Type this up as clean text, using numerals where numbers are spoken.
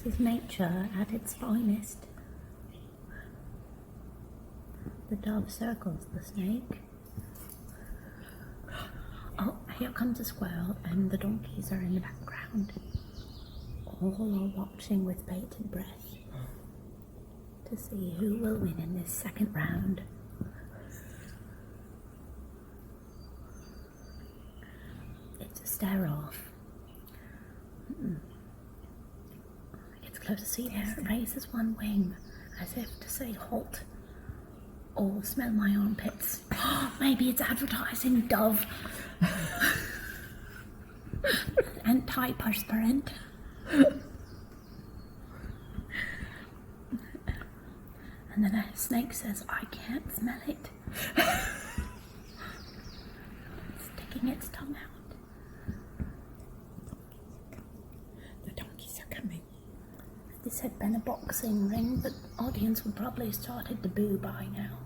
This is nature at its finest. The dove circles the snake. Oh, here comes a squirrel, and the donkeys are in the background. All are watching with bated breath to see who will win in this second round. It's a stare-off. It's close to see there. It raises one wing as if to say halt. Or smell my armpits. Maybe it's advertising Dove. Antiperspirant. And then a snake says, I can't smell it. Sticking its tongue out. The donkeys are coming. If this had been a boxing ring, the audience would probably have started to boo by now.